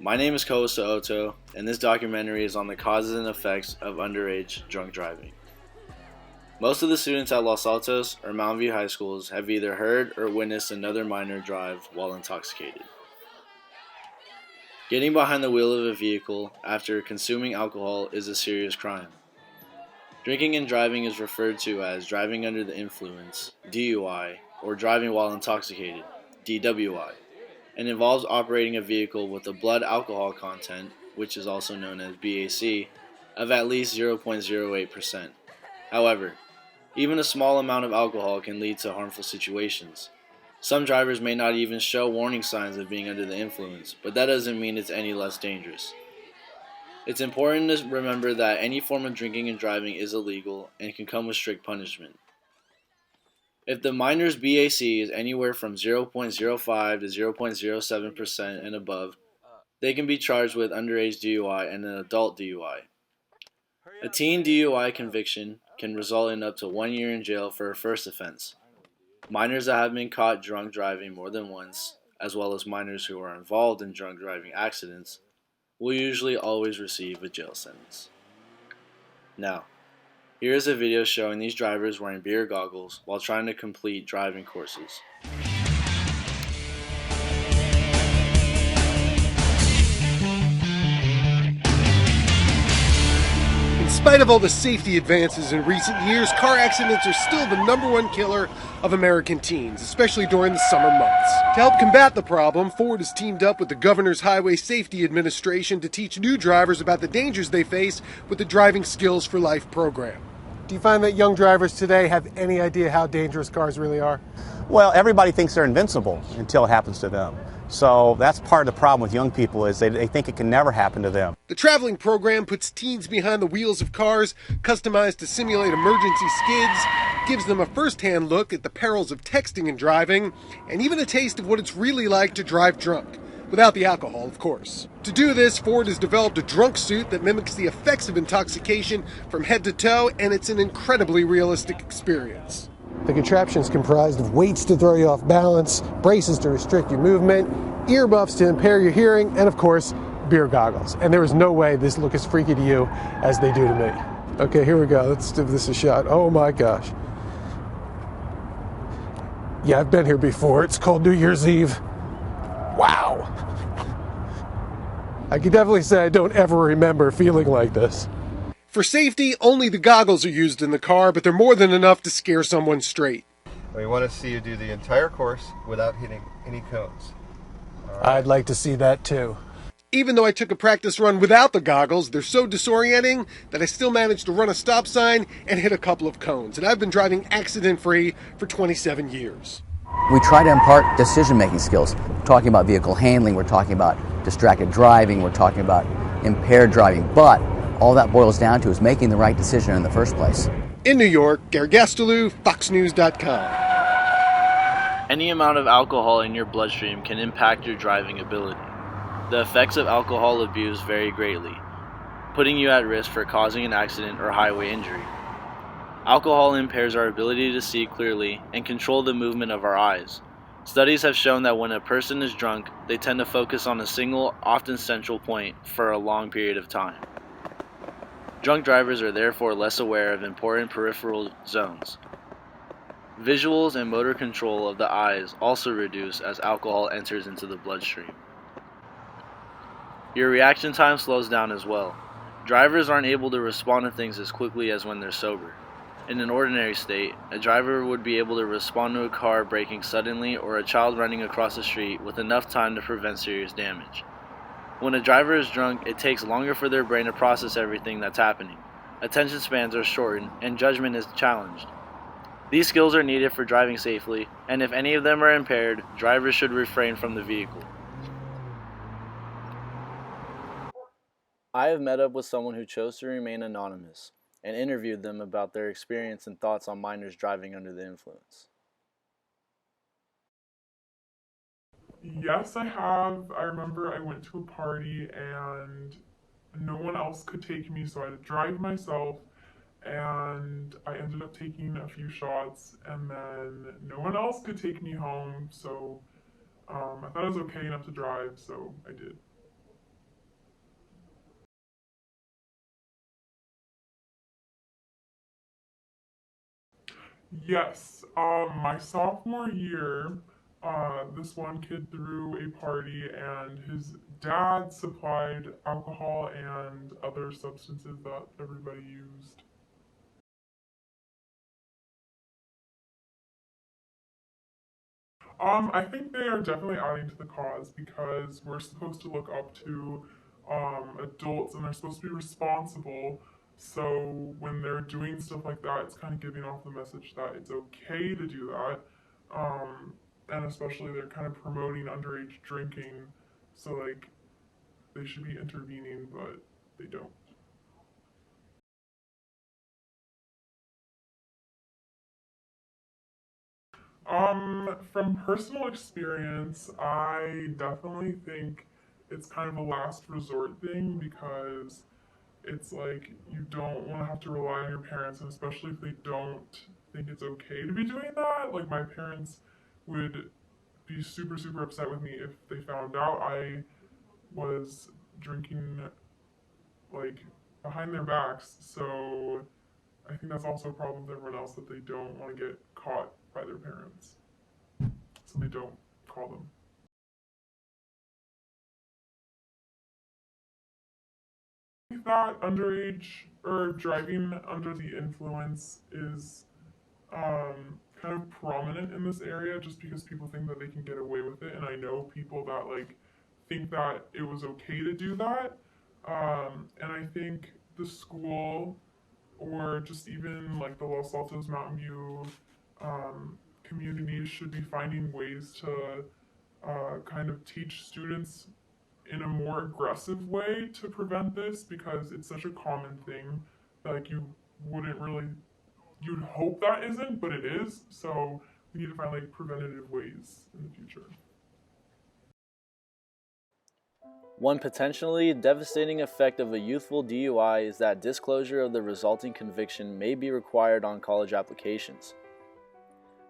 My name is Kosa Oto, and this documentary is on the causes and effects of underage drunk driving. Most of the students at Los Altos or Mountain View high schools have either heard or witnessed another minor drive while intoxicated. Getting behind the wheel of a vehicle after consuming alcohol is a serious crime. Drinking and driving is referred to as driving under the influence, DUI, or driving while intoxicated, DWI, and involves operating a vehicle with a blood alcohol content, which is also known as BAC, of at least 0.08%. However, even a small amount of alcohol can lead to harmful situations. Some drivers may not even show warning signs of being under the influence, but that doesn't mean it's any less dangerous. It's important to remember that any form of drinking and driving is illegal and can come with strict punishment. If the minor's BAC is anywhere from 0.05 to 0.07% and above, they can be charged with underage DUI and an adult DUI. A teen DUI conviction can result in up to 1 year in jail for a first offense. Minors that have been caught drunk driving more than once, as well as minors who are involved in drunk driving accidents, will usually always receive a jail sentence. Now, here is a video showing these drivers wearing beer goggles while trying to complete driving courses. In spite of all the safety advances in recent years, car accidents are still the #1 killer of American teens, especially during the summer months. To help combat the problem, Ford has teamed up with the Governor's Highway Safety Administration to teach new drivers about the dangers they face with the Driving Skills for Life program. Do you find that young drivers today have any idea how dangerous cars really are? Well, everybody thinks they're invincible until it happens to them. So that's part of the problem with young people is they think it can never happen to them. The traveling program puts teens behind the wheels of cars, customized to simulate emergency skids, gives them a first-hand look at the perils of texting and driving, and even a taste of what it's really like to drive drunk. Without the alcohol, of course. To do this, Ford has developed a drunk suit that mimics the effects of intoxication from head to toe, and it's an incredibly realistic experience. The contraption is comprised of weights to throw you off balance, braces to restrict your movement, earmuffs to impair your hearing, and of course, beer goggles. And there is no way this look as freaky to you as they do to me. Okay, here we go. Let's give this a shot. Oh my gosh. Yeah, I've been here before. It's called New Year's Eve. Wow. I can definitely say I don't ever remember feeling like this. For safety, only the goggles are used in the car, but they're more than enough to scare someone straight. We want to see you do the entire course without hitting any cones. I'd like to see that too. Even though I took a practice run without the goggles, they're so disorienting that I still managed to run a stop sign and hit a couple of cones. And I've been driving accident-free for 27 years. We try to impart decision-making skills. We're talking about vehicle handling, we're talking about distracted driving, we're talking about impaired driving, but all that boils down to is making the right decision in the first place. In New York, Gary Gastelou, FoxNews.com. Any amount of alcohol in your bloodstream can impact your driving ability. The effects of alcohol abuse vary greatly, putting you at risk for causing an accident or highway injury. Alcohol impairs our ability to see clearly and control the movement of our eyes. Studies have shown that when a person is drunk, they tend to focus on a single, often central point for a long period of time. Drunk drivers are therefore less aware of important peripheral zones. Visuals and motor control of the eyes also reduce as alcohol enters into the bloodstream. Your reaction time slows down as well. Drivers aren't able to respond to things as quickly as when they're sober. In an ordinary state, a driver would be able to respond to a car braking suddenly or a child running across the street with enough time to prevent serious damage. When a driver is drunk, it takes longer for their brain to process everything that's happening. Attention spans are shortened, and judgment is challenged. These skills are needed for driving safely, and if any of them are impaired, drivers should refrain from the vehicle. I have met up with someone who chose to remain anonymous and interviewed them about their experience and thoughts on minors driving under the influence. Yes, I have. I remember I went to a party and no one else could take me, so I had to drive myself. And I ended up taking a few shots, and then no one else could take me home. So I thought it was okay enough to drive, so I did. Yes, my sophomore year, this one kid threw a party and his dad supplied alcohol and other substances that everybody used. I think they are definitely adding to the cause because we're supposed to look up to adults and they're supposed to be responsible. So when they're doing stuff like that, it's kind of giving off the message that it's okay to do that. And especially they're kind of promoting underage drinking. So like they should be intervening, but they don't. From personal experience, I definitely think it's kind of a last resort thing because it's like you don't want to have to rely on your parents, and especially if they don't think it's okay to be doing that. Like my parents would be super, super upset with me if they found out I was drinking like behind their backs. So I think that's also a problem with everyone else that they don't want to get caught by their parents. So they don't call them. I think that underage or driving under the influence is kind of prominent in this area just because people think that they can get away with it. And I know people that like think that it was okay to do that. And I think the school or just even like the Los Altos Mountain View communities should be finding ways to kind of teach students in a more aggressive way to prevent this because it's such a common thing that like you wouldn't really you'd hope that isn't, but it is. So we need to find like preventative ways in the future. One potentially devastating effect of a youthful DUI is that disclosure of the resulting conviction may be required on college applications.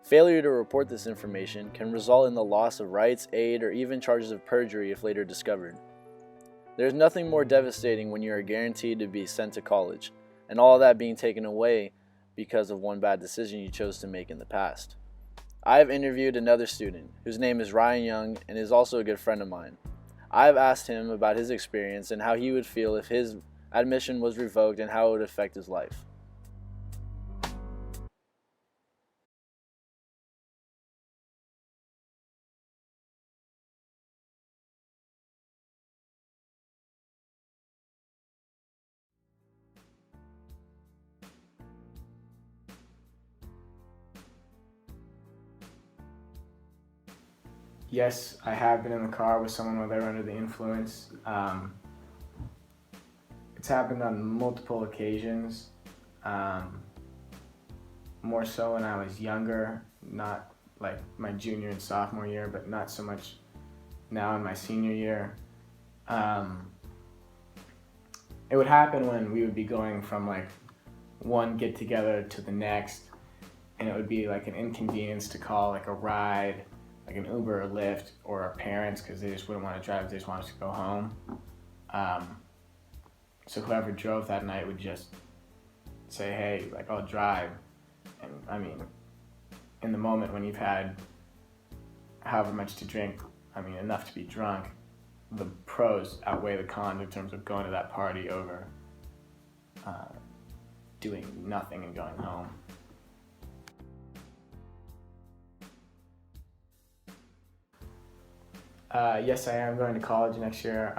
Failure to report this information can result in the loss of rights, aid, or even charges of perjury if later discovered. There is nothing more devastating when you are guaranteed to be sent to college, and all of that being taken away because of one bad decision you chose to make in the past. I have interviewed another student, whose name is Ryan Young and is also a good friend of mine. I have asked him about his experience and how he would feel if his admission was revoked and how it would affect his life. Yes, I have been in the car with someone while they were under the influence. It's happened on multiple occasions. More so when I was younger, not like my junior and sophomore year, but not so much now in my senior year. It would happen when we would be going from like one get together to the next, and it would be like an inconvenience to call like a ride, like an Uber or Lyft, or our parents because they just wouldn't want to drive, they just want us to go home. So whoever drove that night would just say, hey, like I'll drive. And I mean, in the moment when you've had however much to drink, I mean enough to be drunk, the pros outweigh the cons in terms of going to that party over doing nothing and going home. Yes, I am going to college next year.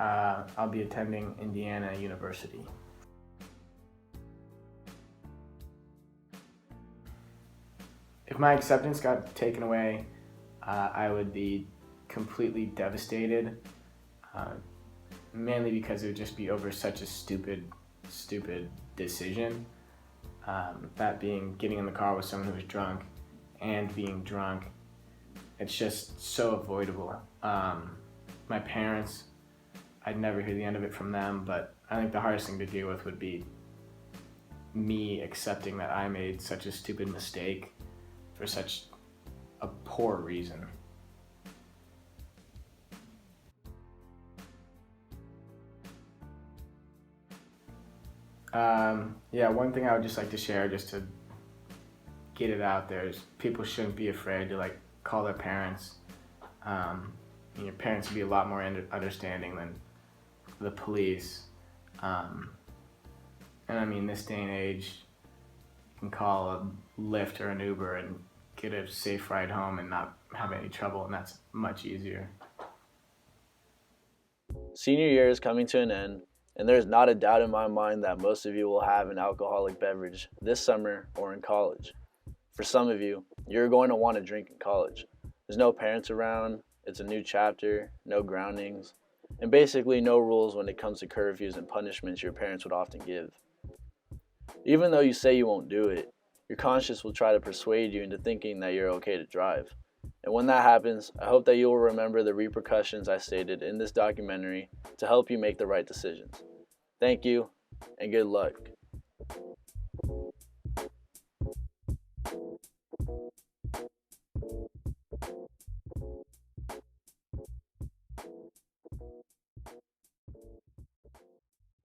I'll be attending Indiana University. If my acceptance got taken away, I would be completely devastated, mainly because it would just be over such a stupid decision. That being getting in the car with someone who was drunk and being drunk. It's just so avoidable. My parents, I'd never hear the end of it from them, but I think the hardest thing to deal with would be me accepting that I made such a stupid mistake for such a poor reason. Yeah, one thing I would just like to share just to get it out there. People shouldn't be afraid to like call their parents. And your parents would be a lot more understanding than the police. And I mean, this day and age, you can call a Lyft or an Uber and get a safe ride home and not have any trouble, and that's much easier. Senior year is coming to an end, and there's not a doubt in my mind that most of you will have an alcoholic beverage this summer or in college. For some of you, you're going to want to drink in college. There's no parents around, it's a new chapter, no groundings, and basically no rules when it comes to curfews and punishments your parents would often give. Even though you say you won't do it, your conscience will try to persuade you into thinking that you're okay to drive. And when that happens, I hope that you will remember the repercussions I stated in this documentary to help you make the right decisions. Thank you, and good luck.